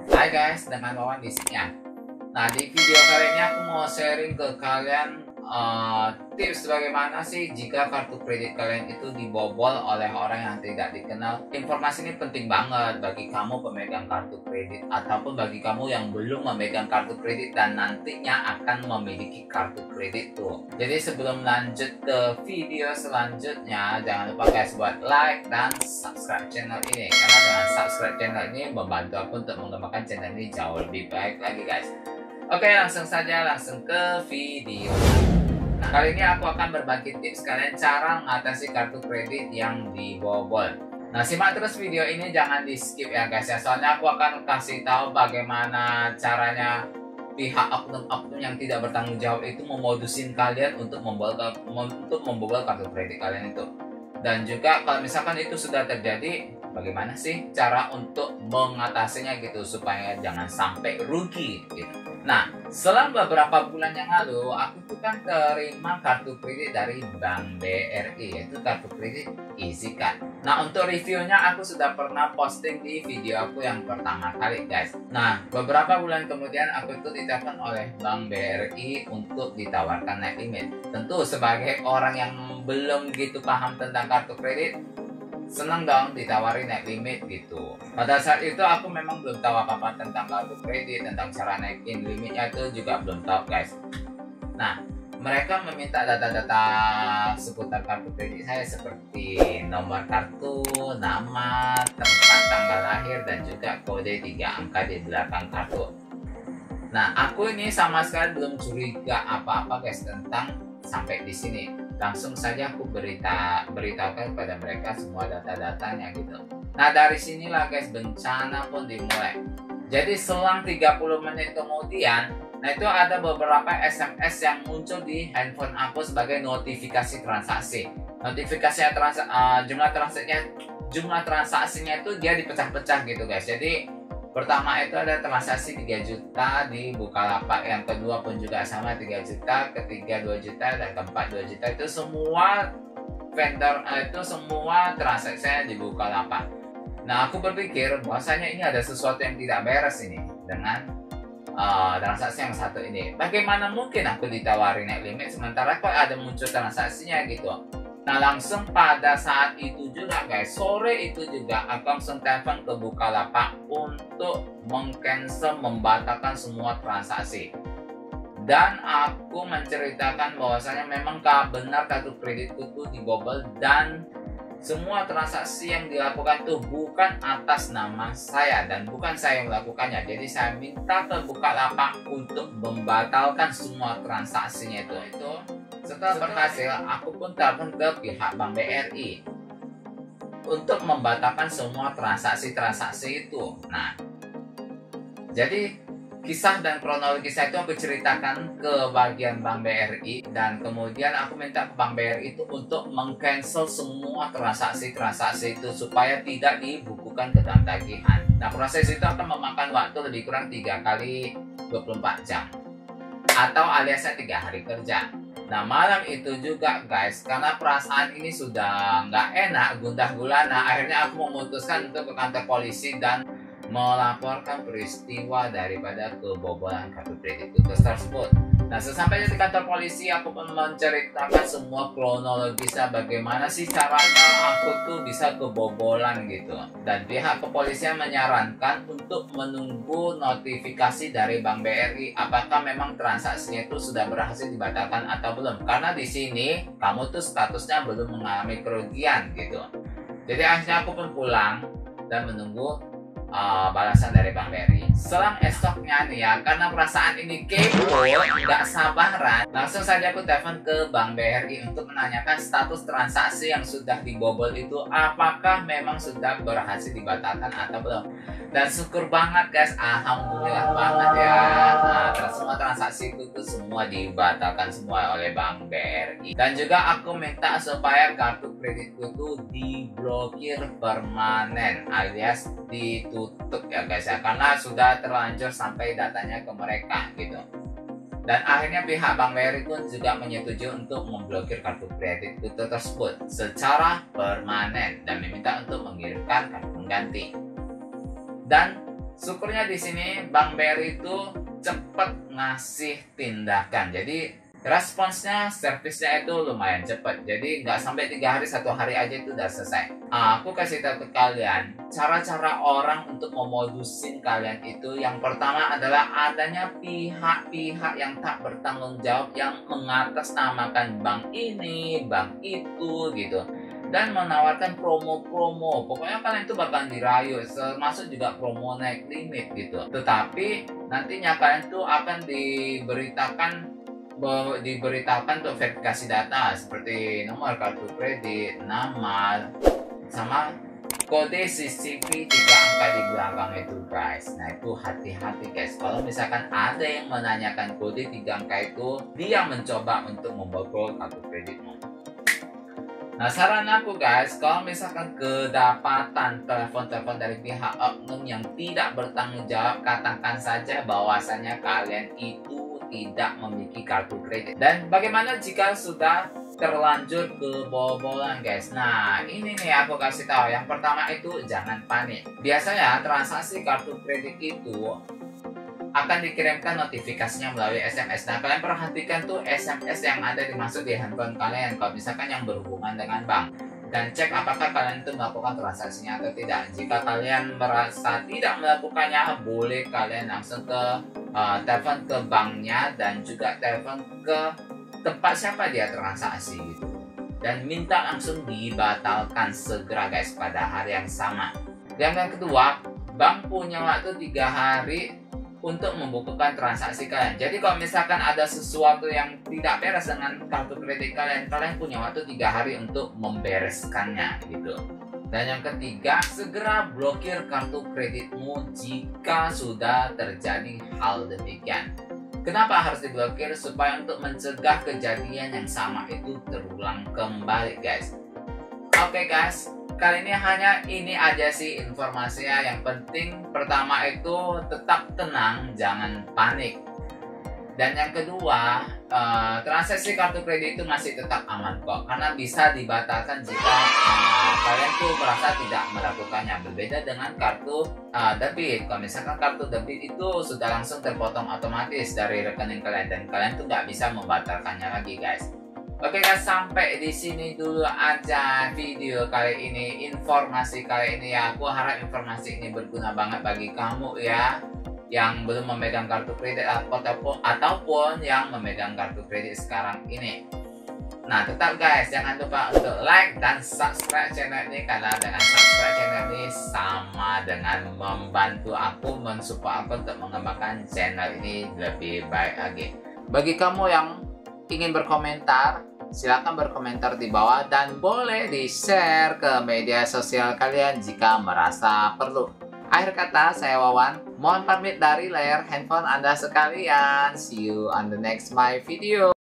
Hai guys, dengan Wawan di sini ya. Nah, di video kali ini aku mau sharing ke kalian tips bagaimana sih jika kartu kredit kalian itu dibobol oleh orang yang tidak dikenal. Informasi ini penting banget bagi kamu pemegang kartu kredit ataupun bagi kamu yang belum memegang kartu kredit dan nantinya akan memiliki kartu kredit tuh. Jadi sebelum lanjut ke video selanjutnya, jangan lupa guys buat like dan subscribe channel ini, karena dengan subscribe channel ini membantu aku untuk mengembangkan channel ini jauh lebih baik lagi guys. Oke, langsung ke video. Nah, kali ini aku akan berbagi tips kalian cara mengatasi kartu kredit yang dibobol. Nah, simak terus video ini, jangan di skip ya guys ya, soalnya aku akan kasih tahu bagaimana caranya pihak oknum-oknum yang tidak bertanggung jawab itu memodusin kalian untuk membobol kartu kredit kalian itu. Dan juga kalau misalkan itu sudah terjadi, bagaimana sih cara untuk mengatasinya gitu supaya jangan sampai rugi gitu. Nah, selang beberapa bulan yang lalu, aku tuh kan terima kartu kredit dari Bank BRI, yaitu kartu kredit EasyCard. Nah, untuk reviewnya aku sudah pernah posting di video aku yang pertama kali guys. Nah, beberapa bulan kemudian aku tuh ditelepon oleh Bank BRI untuk ditawarkan naik limit. Tentu sebagai orang yang belum gitu paham tentang kartu kredit, senang dong ditawarin naik limit gitu. Pada saat itu aku memang belum tahu apa-apa tentang kartu kredit, tentang cara naikin limitnya itu juga belum tahu guys. Nah, mereka meminta data-data seputar kartu kredit saya seperti nomor kartu, nama, tempat tanggal lahir, dan juga kode 3 angka di belakang kartu. Nah, aku ini sama sekali belum curiga apa-apa guys tentang sampai di sini. Langsung saja aku beritahukan kepada mereka semua data-datanya gitu. Nah, dari sinilah guys bencana pun dimulai. Jadi selang 30 menit kemudian, nah itu ada beberapa SMS yang muncul di handphone aku sebagai notifikasi transaksi. Notifikasi jumlah transaksinya itu dia dipecah-pecah gitu guys. Jadi pertama itu ada transaksi 3 juta di Bukalapak, yang kedua pun juga sama 3 juta, ketiga 2 juta, dan keempat 2 juta. Itu semua vendor itu semua transaksinya di Bukalapak. Nah, aku berpikir bahwasanya ini ada sesuatu yang tidak beres ini dengan transaksi yang satu ini. Bagaimana mungkin aku ditawarin naik limit sementara kok ada muncul transaksinya gitu. Nah, langsung pada saat itu juga guys, sore itu juga aku langsung telepon ke Bukalapak untuk membatalkan semua transaksi. Dan aku menceritakan bahwasanya memang benar kartu kreditku itu dibobol dan semua transaksi yang dilakukan itu bukan atas nama saya dan bukan saya yang melakukannya. Jadi saya minta ke Bukalapak untuk membatalkan semua transaksinya itu. Setelah berhasil, aku pun telepon ke pihak Bank BRI untuk membatalkan semua transaksi itu. Nah, jadi kisah dan kronologi saya itu aku ceritakan ke bagian Bank BRI, dan kemudian aku minta ke Bank BRI itu untuk meng-cancel semua transaksi itu supaya tidak dibukukan ke dalam tagihan. Nah, proses itu akan memakan waktu lebih kurang 3 kali 24 jam atau aliasnya 3 hari kerja. Nah, malam itu juga guys, karena perasaan ini sudah nggak enak, gundah gulana, akhirnya aku memutuskan untuk ke kantor polisi dan melaporkan peristiwa daripada kebobolan kartu kredit tersebut. Nah, sesampainya di kantor polisi, aku pun menceritakan semua kronologisnya bagaimana sih caranya aku tuh bisa kebobolan gitu. Dan pihak kepolisian menyarankan untuk menunggu notifikasi dari Bank BRI apakah memang transaksinya itu sudah berhasil dibatalkan atau belum. Karena di sini kamu tuh statusnya belum mengalami kerugian gitu. Jadi akhirnya aku pun pulang dan menunggu balasan dari Bank BRI. Selang esoknya nih ya, karena perasaan ini kepo, nggak sabaran, langsung saja aku telepon ke Bank BRI untuk menanyakan status transaksi yang sudah dibobol itu apakah memang sudah berhasil dibatalkan atau belum. Dan syukur banget guys, alhamdulillah banget ya. Nah, semua transaksi itu semua dibatalkan semua oleh Bank BRI. Dan juga aku minta supaya kartu kreditku itu diblokir permanen alias ditutup ya guys ya, karena sudah terlanjur sampai datanya ke mereka gitu. Dan akhirnya pihak Bank BRI pun juga menyetujui untuk memblokir kartu kredit itu tersebut secara permanen dan meminta untuk mengirimkan kartu pengganti. Dan syukurnya di sini Bang BRI itu cepet ngasih tindakan. Jadi responsnya, servisnya itu lumayan cepet. Jadi nggak sampai 3 hari, 1 hari aja itu udah selesai. Aku kasih tahu ke kalian, cara-cara orang untuk memodusin kalian itu yang pertama adalah adanya pihak-pihak yang tak bertanggung jawab yang mengatasnamakan bank ini, bank itu gitu. Dan menawarkan promo-promo. Pokoknya kalian itu bakal dirayu, termasuk juga promo naik limit gitu. Tetapi nantinya kalian tuh akan diberitakan tuh verifikasi data seperti nomor kartu kredit, nama, sama kode CCTV 3 angka di belakang itu guys. Nah itu hati-hati guys, kalau misalkan ada yang menanyakan kode 3 angka itu, dia mencoba untuk membobol kartu kreditmu. Nah saran aku guys, kalau misalkan kedapatan telepon-telepon dari pihak oknum yang tidak bertanggung jawab, katakan saja bahwasanya kalian itu tidak memiliki kartu kredit. Dan bagaimana jika sudah terlanjur kebobolan guys? Nah ini nih aku kasih tahu. Yang pertama itu jangan panik. Biasanya transaksi kartu kredit itu akan dikirimkan notifikasinya melalui SMS. Nah kalian perhatikan tuh SMS yang ada dimasuk di handphone kalian kalau misalkan yang berhubungan dengan bank, dan cek apakah kalian itu melakukan transaksinya atau tidak. Jika kalian merasa tidak melakukannya, boleh kalian langsung ke telepon ke banknya dan juga telepon ke tempat siapa dia transaksi gitu, dan minta langsung dibatalkan segera guys pada hari yang sama. Dan yang kedua, bank punya waktu 3 hari untuk membukukan transaksi kalian. Jadi kalau misalkan ada sesuatu yang tidak beres dengan kartu kredit kalian, kalian punya waktu 3 hari untuk membereskannya gitu. Dan yang ketiga, segera blokir kartu kreditmu jika sudah terjadi hal demikian. Kenapa harus diblokir? Supaya untuk mencegah kejadian yang sama itu terulang kembali guys. Oke guys, kali ini hanya ini aja sih informasinya. Yang penting pertama itu tetap tenang, jangan panik. Dan yang kedua, transaksi kartu kredit itu masih tetap aman kok, karena bisa dibatalkan jika kalian tuh merasa tidak melakukannya. Berbeda dengan kartu debit. Kalau misalkan kartu debit itu sudah langsung terpotong otomatis dari rekening kalian dan kalian tuh nggak bisa membatalkannya lagi guys. Oke guys, sampai di sini dulu aja video kali ini, informasi kali ini ya. Aku harap informasi ini berguna banget bagi kamu ya, yang belum memegang kartu kredit ataupun yang memegang kartu kredit sekarang ini. Nah tetap guys, jangan lupa untuk like dan subscribe channel ini, karena dengan subscribe channel ini sama dengan membantu aku, mensupport aku untuk mengembangkan channel ini lebih baik lagi. Bagi kamu yang ingin berkomentar, silakan berkomentar di bawah dan boleh di-share ke media sosial kalian jika merasa perlu. Akhir kata, saya Wawan, mohon pamit dari layar handphone Anda sekalian. See you on the next my video.